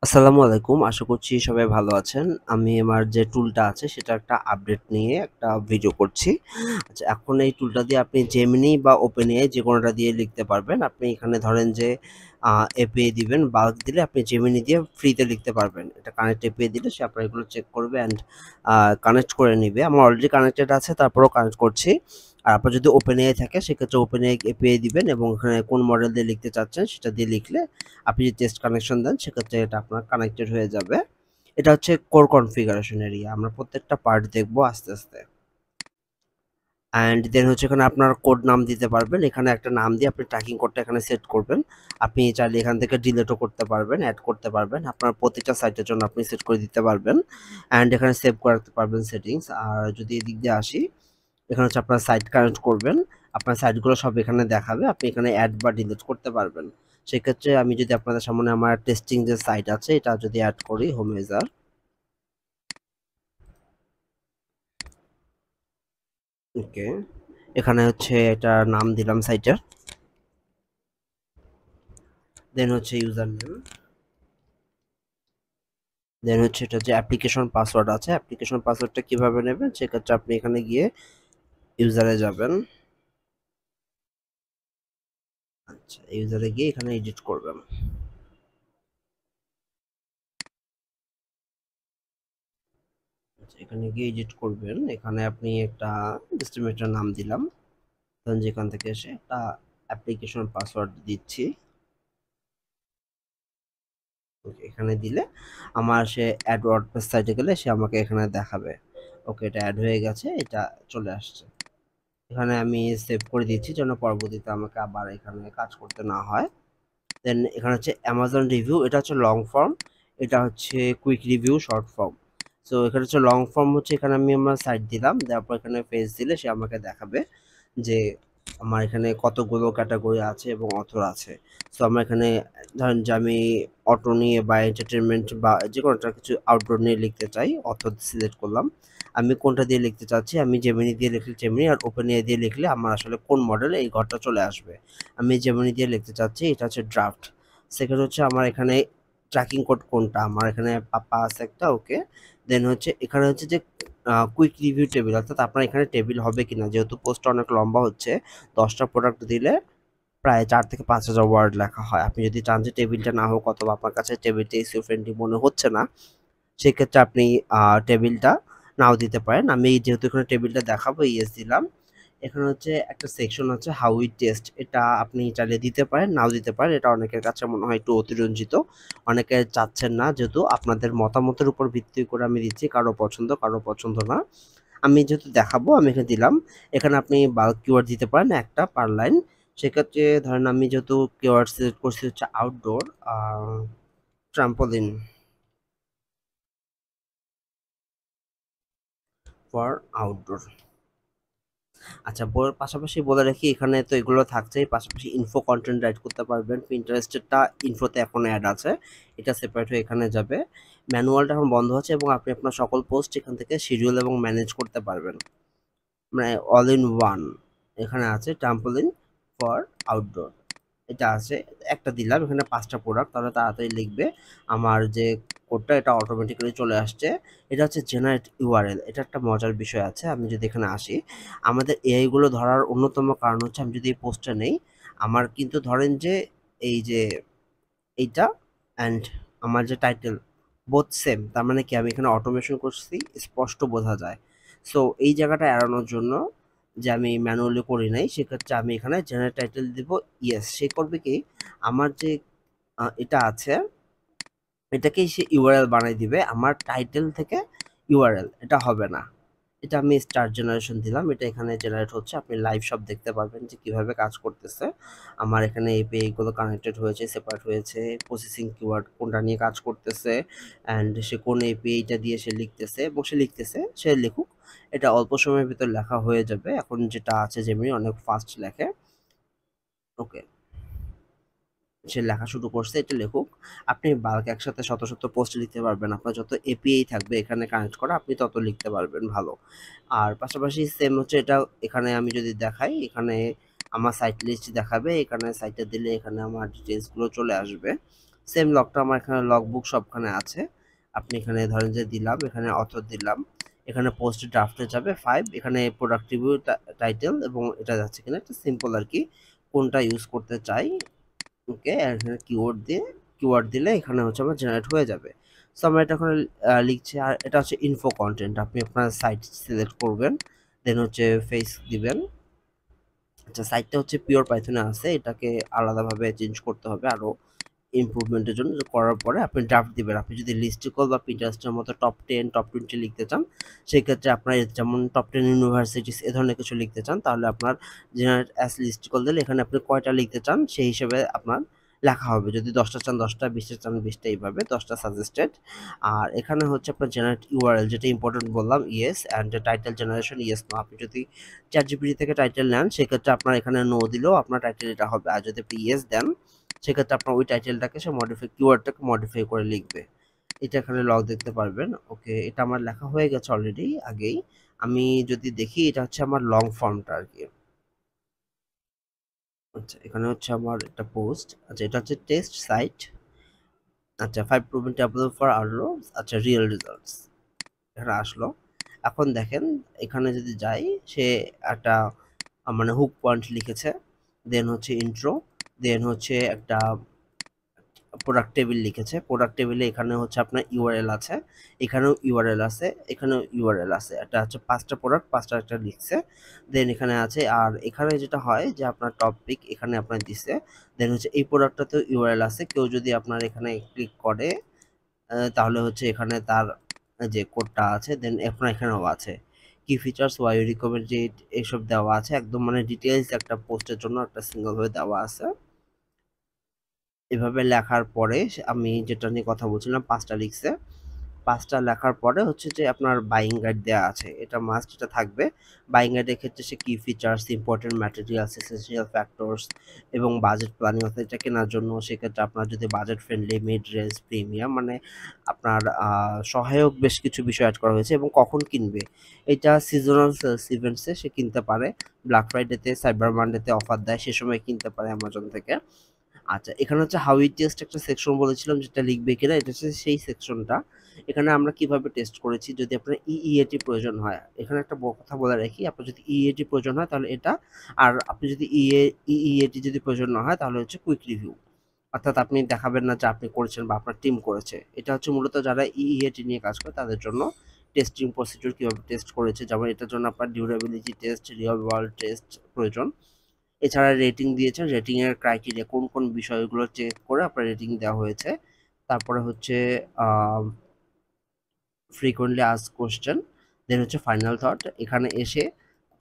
আসসালামু আলাইকুম। আশা করছি সবাই ভালো আছেন। আমি আমার যে টুলটা আছে সেটার একটা আপডেট নিয়ে একটা ভিডিও করছি। আচ্ছা, এখন এই টুলটা দিয়ে আপনি Gemini বা OpenAI যেকোনোটা দিয়ে লিখতে পারবেন। আপনি এখানে ধরেন যে আ API দিবেন, বাল্ক দিলে আপনি Gemini দিয়ে ফ্রিতে লিখতে পারবেন। এটা কানেক্ট API দিলে সে আপনার এগুলো চেক করবে অ্যান্ড কানেক্ট করে নিবে। আমার অলরেডি কানেক্টেড আছে, তারপরেও কানেক্ট করছি। আর আপনার যদি OpenAI থাকে সেক্ষেত্রে OpenAI API দিবেন এবং ওখানে কোন মডেল দিয়ে লিখতে চাচ্ছেন সেটা দিয়ে লিখলে আপনি যদি টেস্ট কানেকশন দেন সেক্ষেত্রে এটা আপনার কানেক্টেড হয়ে যাবে। এটা হচ্ছে কোর কনফিগারেশন এরিয়া। আমরা প্রত্যেকটা পার্ট দেখবো আস্তে আস্তে। অ্যান্ড দেন হচ্ছে এখানে আপনার কোড নাম দিতে পারবেন। এখানে একটা নাম দিয়ে আপনি ট্র্যাকিং কোডটা এখানে সেট করবেন। আপনি চাইলে এখান থেকে ডিলিটও করতে পারবেন, অ্যাড করতে পারবেন। আপনার প্রতিটা সাইটের জন্য আপনি সেট করে দিতে পারবেন। অ্যান্ড এখানে সেভ করাতে পারবেন সেটিংস। আর যদি এদিক দিয়ে আসি, এখানে হচ্ছে আপনার সাইট কানেক্ট করবেন। আপনার সাইটগুলো সব এখানে দেখাবে। আপনি এখানে অ্যাড বা ডিলিট করতে পারবেন। সেক্ষেত্রে আমি যদি আপনাদের সামনে আমার টেস্টিং যে সাইট আছে এটা যদি অ্যাড করি হোমএজার, ওকে, এখানে হচ্ছে এটার নাম দিলাম সাইটের। দেন হচ্ছে ইউজার নেম। দেন হচ্ছে এটা যে অ্যাপ্লিকেশন পাসওয়ার্ড আছে, অ্যাপ্লিকেশন পাসওয়ার্ডটা কিভাবে নেবেন সেক্ষেত্রে আপনি এখানে গিয়ে ইউজারে যাবেন। আচ্ছা, ইউজারে গিয়ে এখানে এডিট করবেন। আচ্ছা, এখানে গিয়ে এডিট করবেন। এখানে আপনি একটা এস্টিমেটের নাম দিলাম। তখন যেখান থেকে এসে একটা অ্যাপ্লিকেশন পাসওয়ার্ড দিচ্ছি। ওকে, এখানে দিলে আমার সে অ্যাড ওয়ার্ডপ্রেস সাইটে গেলে সে আমাকে এখানে দেখাবে। ওকে, এটা অ্যাড হয়ে গেছে, এটা চলে আসছে। এখানে আমি সেভ করে দিচ্ছি যেন পরবর্তীতে আমাকে আবার এখানে কাজ করতে না হয়। দেন এখানে হচ্ছে অ্যামাজন রিভিউ, এটা হচ্ছে লং ফর্ম, এটা হচ্ছে quick review short form. So এখানে হচ্ছে লং ফর্ম, হচ্ছে এখানে আমি আমার সাইট দিলাম, তারপর এখানে পেজ দিলে সে আমাকে দেখাবে যে আমার এখানে কতগুলো ক্যাটাগরি আছে এবং অথর আছে। সো আমার এখানে ধরেন যে আমি অটো নিয়ে বা এন্টারটেনমেন্ট বা যে কোনো একটা কিছু আউটডোর নিয়ে লিখতে চাই, অথর সিলেক্ট করলাম। আমি কোনটা দিয়ে লিখতে চাচ্ছি, আমি জেমিনি দিয়ে লিখলে জেমিনি, আর ওপেনএআই দিয়ে লিখলে আমার আসলে কোন মডেলে এই ঘরটা চলে আসবে। আমি জেমিনি দিয়ে লিখতে চাচ্ছি, এটা হচ্ছে ড্রাফট। সেকেন্ড হচ্ছে আমার এখানে ট্র্যাকিং কোড কোনটা, আমার এখানে পাপা আছে একটা, ওকে। দেন হচ্ছে এখানে হচ্ছে যে কুইক রিভিউ টেবিল, অর্থাৎ আপনার এখানে টেবিল হবে কিনা, যেহেতু পোস্টটা অনেক লম্বা হচ্ছে। 10টা প্রোডাক্ট দিলে প্রায় 4 থেকে 5 হাজার ওয়ার্ড লেখা হয়। আপনি যদি চান যে টেবিলটা না হোক, অথবা আপনার কাছে টেবিলটা এসইও ফ্রেন্ডলি মনে হচ্ছে না, সেক্ষেত্রে আপনি টেবিলটা নাও দিতে পারেন। আমি যেহেতু এখানে টেবিলটা দেখাবো, ইয়েস দিলাম। এখানে হচ্ছে একটা সেকশন আছে হাউ উই টেস্ট, এটা আপনি চাইলে দিতে পারেন, নাও দিতে পারেন। এটা অনেকের কাছে মনে হয় একটু অতিরঞ্জিত, অনেকে চাচ্ছেন না, যেহেতু আপনাদের মতামতের উপর ভিত্তি করে আমি দিচ্ছি, কারো পছন্দ কারো পছন্দ না। আমি যেহেতু দেখাবো আমি এখানে দিলাম। এখানে আপনি বাল্ক কিওয়ার্ড দিতে পারেন একটা পার লাইন। সেক্ষেত্রে ধরেন আমি যেহেতু কিওয়ার্ড সিলেক্ট করছি হচ্ছে আউটডোর, ট্রাম্পোলিন ফর আউটডোর। আচ্ছা, বইয়ের পাশাপাশি বলে রাখি, এখানে তো এগুলো থাকছেই, পাশাপাশি ইনফো কন্টেন্ট রাইট করতে পারবেন। পিন্টারেস্টেরটা ইনফোতে এখন অ্যাড আছে, এটা সেপারেট হয়ে এখানে যাবে। ম্যানুয়ালটা এখন বন্ধ আছে এবং আপনি আপনার সকল পোস্ট এখান থেকে শিডিউল এবং ম্যানেজ করতে পারবেন, মানে অল ইন ওয়ান। এখানে আছে ট্রাম্পোলিন ফর আউটডোর, এটা আছে। একটা দিলাম, এখানে 5টা প্রোডাক্ট, তাহলে তাড়াতাড়ি লিখবে। আমার যে কোডটা এটা অটোমেটিক্যালি চলে আসছে। এটা হচ্ছে জেনারেট ইউআরএল। এটা একটা মজার বিষয় আছে। আমি যদি এখানে আসি, আমাদের এআই গুলো ধরার অন্যতম কারণ হচ্ছে আমি যদি এই পোস্টটা নেই, আমার কিন্তু ধরেন যে এই যে এইটা অ্যান্ড আমার যে টাইটেল বোথ সেম, তার মানে কি আমি এখানে অটোমেশন করছি, স্পষ্ট বোঝা যায়। সো এই জায়গাটা এড়ানোর জন্য, যে আমি ম্যানুয়ালি করি নাই, সেক্ষেত্রে আমি এখানে জেনারেট টাইটেল দিব। ইয়েস, সে করবে কি, আমার যে এটা আছে এটাকেই সে ইউআরএল বানাই দিবে, আমার টাইটেল থেকে ইউআরএল এটা হবে না। এটা আমি স্টার্ট জেনারেশন দিলাম, এটা এখানে জেনারেট হচ্ছে, আপনি লাইভ সব দেখতে পারবেন যে কিভাবে কাজ করতেছে। আমার এখানে এপিআই গুলো কানেক্টেড হয়েছে, সেপারেট হয়েছে, প্রসেসিং কিওয়ার্ড কোনটা নিয়ে কাজ করতেছে, অ্যান্ড সে কোন এপিআইটা দিয়ে সে লিখতেছে, এবং সে লিখতেছে, সে লিখুক। এটা অল্প সময়ের ভিতর লেখা হয়ে যাবে। এখন যেটা আছে যেমনি অনেক ফাস্ট লেখে, ওকে। সে লেখা শুরু করছে, এটা লেখুক। আপনি বাল্ক একসাথে শত শত পোস্ট লিখতে পারবেন, আপনার যত এপিআই থাকবে এখানে কানেক্ট করা, আপনি তত লিখতে পারবেন ভালো। আর পাশাপাশি সেম হচ্ছে এটা, এখানে আমি যদি দেখাই, এখানে আমার সাইট লিস্ট দেখাবে, এখানে সাইটে দিলে এখানে আমার ডিটেলসগুলো চলে আসবে। সেম লগটা আমার এখানে লগ বুক সবখানে আছে। আপনি এখানে ধরেন যে দিলাম, এখানে অথর দিলাম, এখানে পোস্ট ড্রাফটে যাবে 5, এখানে প্রোডাক্ট রিভিউ টাইটেল এবং এটা যাচ্ছে কিনা একটা সিম্পল আর কি, কোনটা ইউজ করতে চাই। ওকে, এখানে কিওয়ার্ড দিলে এখানে হচ্ছে আমার জেনারেট হয়ে যাবে। সো আমরা এটা এখন লিখছি। আর এটা হচ্ছে ইনফো কন্টেন্ট, আপনি আপনার সাইট সিলেক্ট করবেন, দেন হচ্ছে ফেস দিবেন। আচ্ছা, সাইটটা হচ্ছে পিওর পাইথনে আছে, এটাকে আলাদাভাবে চেঞ্জ করতে হবে আরও ইমপ্রুভমেন্টের জন্য। করার পরে আপনি ড্রাফট দিবেন। আপনি যদি লিস্টিকল বা পিন্টারেস্টের মতো টপ 10 টপ 20 লিখতে চান, সেক্ষেত্রে আপনার যেমন টপ 10 ইউনিভার্সিটিস এ ধরনের কিছু লিখতে চান, তাহলে আপনার জেনারেট অ্যাস লিস্টিকল দিলে এখানে আপনি কয়টা লিখতে চান সেই হিসেবে আপনার লেখা হবে। যদি 10টা চান 10টা, 20টা চান 20টা, এইভাবে 10টা সাজেস্টেড। আর এখানে হচ্ছে আপনার জেনারেট ইউআরএল, যেটা ইম্পর্টেন্ট বললাম, yes, and title generation yes no. আপনি যদি চ্যাটজিপিটি থেকে টাইটেল নেন, সেক্ষেত্রে আপনার এখানে নো দিলেও আপনার টাইটেল এটা হবে। আর যদি আপনি ইয়েস দেন, সেক্ষেত্রে আপনার ওই টাইটেলটাকে সে কিওয়ার্ডটাকে মডিফাই করে লিখবে। এটা এখানে লগ দেখতে পারবেন। ওকে, এটা আমার লেখা হয়ে গেছে অলরেডি আগেই। আমি যদি দেখি, এটা হচ্ছে আমার লং ফর্মটা আর কি। আচ্ছা, এখানে হচ্ছে আমার একটা পোস্ট। আচ্ছা, এটা হচ্ছে টেস্ট সাইট। আচ্ছা, 5 প্রুভেন ট্যাবল ফর আরলো। আচ্ছা, রিয়েল রেজাল্টস এখানে আসলো। এখন দেখেন, এখানে যদি যাই, সে একটা মানে হুক পয়েন্ট লিখেছে, দেন হচ্ছে ইন্ট্রো, দেন হচ্ছে একটা প্রোডাক্ট টেবিল লিখেছে। প্রোডাক্ট টেবিলে এখানে হচ্ছে আপনার ইউআরএল আছে, এখানেও ইউআরএল আছে, এখানেও ইউআরএল আছে। এটা হচ্ছে 5টা প্রোডাক্ট, 5টা একটা লিখছে। দেন এখানে আছে, আর এখানে যেটা হয় যে আপনার টপিক এখানে আপনার দিছে, দেন হচ্ছে এই প্রোডাক্টটাতেও ইউআরএল আছে। কেউ যদি আপনার এখানে ক্লিক করে, তাহলে হচ্ছে এখানে তার যে কোডটা আছে, দেন আপনার এখানেও আছে কি ফিচার্স ওয়াই ইউ রিকমেন্ড ইট, এইসব দেওয়া আছে একদম, মানে ডিটেলস একটা পোস্টের জন্য একটা সিঙ্গেল ভাবে দেওয়া আছে। এভাবে লেখার পরে আমি যেটা নিয়ে কথা বলছিলাম, 5টা লিখছে। 5টা লেখার পরে হচ্ছে যে আপনার বাইং গাইড দেওয়া আছে, এটা মাস্ট, এটা থাকবে। বাইং গাইডের ক্ষেত্রে সে কি features, important materials, essential factors এবং বাজেট প্ল্যানিং অর্থাৎ এটা কেনার জন্য। সেক্ষেত্রে আপনার যদি budget friendly, mid range, premium, মানে আপনার সহায়ক বেশ কিছু বিষয় অ্যাড করা হয়েছে। এবং কখন কিনবে, এটা সিজনাল সেলস ইভেন্টসে সে কিনতে পারে। ব্ল্যাক ফ্রাইডেতে, সাইবার মানডেতে অফার দেয়, সে সময় কিনতে পারে অ্যামাজন থেকে। আচ্ছা, এখানে হচ্ছে হাউ ইট টেস্ট একটা সেকশন বলেছিলাম, যেটা লিখবে কিনা, এটা হচ্ছে সেই সেকশনটা। এখানে আমরা কিভাবে টেস্ট করেছি, যদি আপনার ইইএটি প্রয়োজন হয়, এখানে একটা কথা বলে রাখি, আপনার যদি ইইএটি প্রয়োজন হয় তাহলে এটা, আর আপনি যদি ইইএটি যদি প্রয়োজন না হয় তাহলে হচ্ছে কুইক রিভিউ, অর্থাৎ আপনি দেখাবেন না যে আপনি করেছেন বা আপনার টিম করেছে। এটা হচ্ছে মূলত যারা ইইএটি নিয়ে কাজ করে তাদের জন্য টেস্টিং প্রসিডিউর কিভাবে টেস্ট করেছে, যেমন এটার জন্য আপনার durability test, real world test প্রয়োজন। এছাড়া রেটিং দিয়েছেন, রেটিং এর ক্রাইটেরিয়া কোন কোন বিষয়গুলো চেক করে আপনার রেটিং দেওয়া হয়েছে। তারপরে হচ্ছে ফ্রিকোয়েন্টলি আস্কড কোশ্চেন, দেন হচ্ছে ফাইনাল থট। এখানে এসে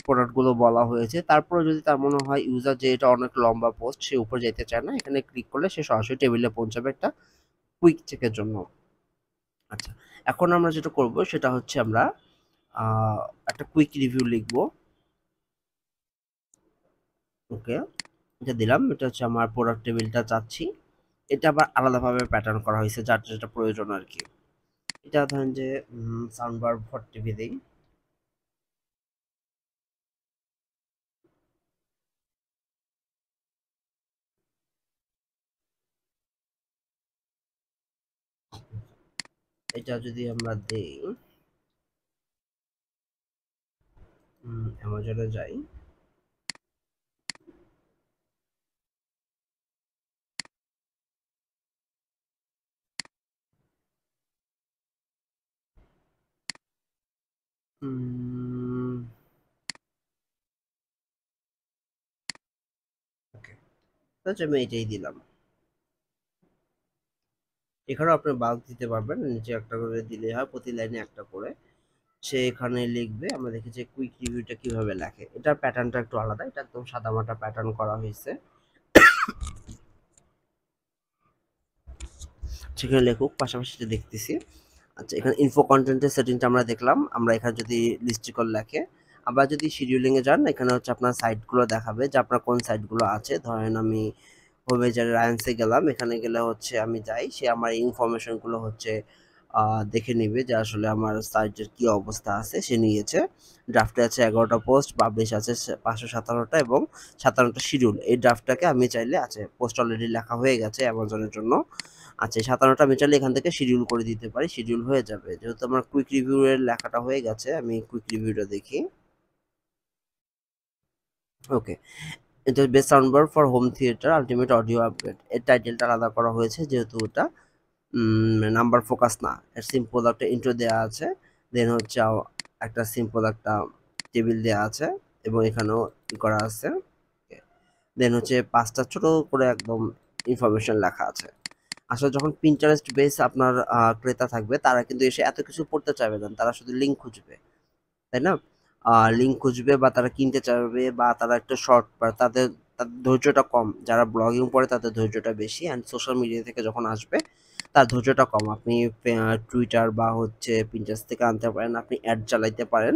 প্রোডাক্টগুলো বলা হয়েছে। তারপরে যদি তার মনে হয় ইউজার যে এটা অনেক লম্বা পোস্ট, সে উপরে যেতে চায় না, এখানে ক্লিক করলে সে সরাসরি টেবিলে পৌঁছাবে একটা কুইক চেকের জন্য। আচ্ছা, এখন আমরা যেটা করব সেটা হচ্ছে আমরা একটা কুইক রিভিউ লিখব। ওকে, এটা দিলাম। এটা হচ্ছে আমার প্রোডাক্ট টেবিলটা চাচ্ছি। এটা আবার আলাদাভাবে প্যাটার্ন করা হয়েছে, যার যেটা প্রয়োজন আর কি। এটা ধরেন যে সাউন্ড বার ফর টিভি দিই। এটা যদি আমরা দেই, অ্যামাজনে যাই, ওকে, আচ্ছা আমি এটাই দিলাম। এখানেও আপনি বাল্ক দিতে পারবেন, নিচে একটা করে দিলে হয়, প্রতি লাইনে একটা করে সে এখানে লিখবে। আমরা দেখেছি কুইক রিভিউটা কিভাবে লেখে, এটার প্যাটার্নটা একটু আলাদা, এটা একদম সাদামাটা প্যাটার্ন করা হয়েছে। সেখানে লেখুক, পাশাপাশি এটা দেখতেছি। আচ্ছা, এখানে ইনফো কন্টেন্টের সেটিংটা আমরা দেখলাম। আমরা এখানে যদি লিস্টিকল লেখে, আবার যদি শিডিউলিং এ যান, এখানে হচ্ছে আপনার সাইটগুলো দেখাবে যে আপনার কোন সাইটগুলো আছে। ধরেন আমি হোমেজার রায়ান্সে গেলাম, এখানে গেলে হচ্ছে আমি যাই, সে আমার ইনফরমেশনগুলো হচ্ছে দেখে নিবে যে আসলে আমার সাইটের কি অবস্থা আছে। সে নিয়েছে, ড্রাফটে আছে 11টা পোস্ট, পাবলিশ আছে 517টা এবং 57টা শিডিউল। এই ড্রাফটটাকে আমি চাইলে, আছে পোস্ট অলরেডি লেখা হয়ে গেছে অ্যামাজনের জন্য, আচ্ছা, এই 57টা আমি চাইলে এখান থেকে শিডিউল করে দিতে পারি, শিডিউল হয়ে যাবে। যেহেতু আমার কুইক রিভিউ এর লেখাটা হয়ে গেছে, আমি কুইক রিভিউটা দেখি। ওকে, এটা best soundbar for home theatre ultimate audio upgrade, এর টাইটেলটা আলাদা করা হয়েছে যেহেতু ওটা নাম্বার ফোকাস না। এর সিম্পল একটা ইন্ট্রো দেওয়া আছে, দেন হচ্ছে একটা সিম্পল একটা টেবিল দেওয়া আছে এবং এখানেও করা আছে। দেন হচ্ছে 5টা ছোট করে একদম ইনফরমেশন লেখা আছে। আসলে যখন পিন্টারেস্ট বেস আপনার ক্রেতা থাকবে তারা কিন্তু এসে এত কিছু পড়তে চাইবে না, তারা শুধু লিঙ্ক খুঁজবে, তাই না? লিঙ্ক খুঁজবে বা তারা কিনতে চাইবে বা তারা একটা শর্ট বা তাদের তাদের ধৈর্যটা কম, যারা ব্লগিং পড়ে তাদের ধৈর্যটা বেশি, অ্যান্ড সোশ্যাল মিডিয়া থেকে যখন আসবে তার ধৈর্যটা কম। আপনি টুইটার বা হচ্ছে পিন্টারেস্ট থেকে আনতে পারেন, আপনি অ্যাড চালাইতে পারেন,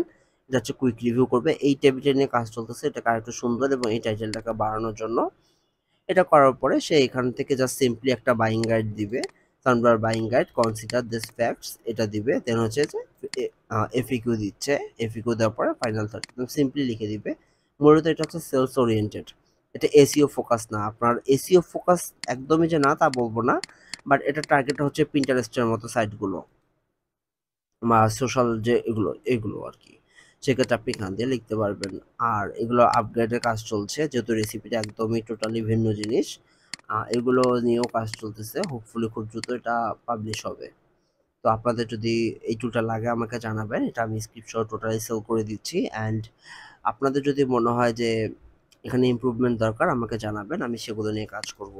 এটা হচ্ছে কুইক রিভিউ করবে। এই টেবিলটা নিয়ে কাজ চলতেছে, এটাকে আরেকটু সুন্দর এবং এই টাইটেলটাকে বাড়ানোর জন্য। এটা করার পরে সে এখান থেকে জাস্ট সিম্পলি একটা বাইং গাইড দিবে, soundbar buying guide consider this facts এটা দিবে। দেন হচ্ছে যে এফিকিউ দিচ্ছে, এফিকিউ দেওয়ার পরে ফাইনাল থট একদম সিম্পলি লিখে দিবে। মূলত এটা হচ্ছে সেলস ওরিয়েন্টেড, এটা এসইও ফোকাস না। আপনার এসইও ফোকাস একদমই যে না তা বলবো না, বাট এটা টার্গেট হচ্ছে পিন্টারেস্টের মতো সাইটগুলো বা সোশ্যাল যে এগুলো এগুলো আর কি। সেক্ষেত্রে আপনি এখান দিয়ে লিখতে পারবেন। আর এগুলো আপগ্রেডের কাজ চলছে, যেহেতু রেসিপিটা একদমই টোটালি ভিন্ন জিনিস, এগুলো নিয়েও কাজ চলতেছে। হোপফুলি খুব দ্রুত এটা পাবলিশ হবে। তো আপনাদের যদি এই টুলটা লাগে আমাকে জানাবেন, এটা আমি স্ক্রিপ্ট সহ টোটালি সেল করে দিচ্ছি। অ্যান্ড আপনাদের যদি মনে হয় যে এখানে ইমপ্রুভমেন্ট দরকার আমাকে জানাবেন, আমি সেগুলো নিয়ে কাজ করব।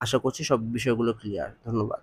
আশা করছি সব বিষয়গুলো ক্লিয়ার। ধন্যবাদ।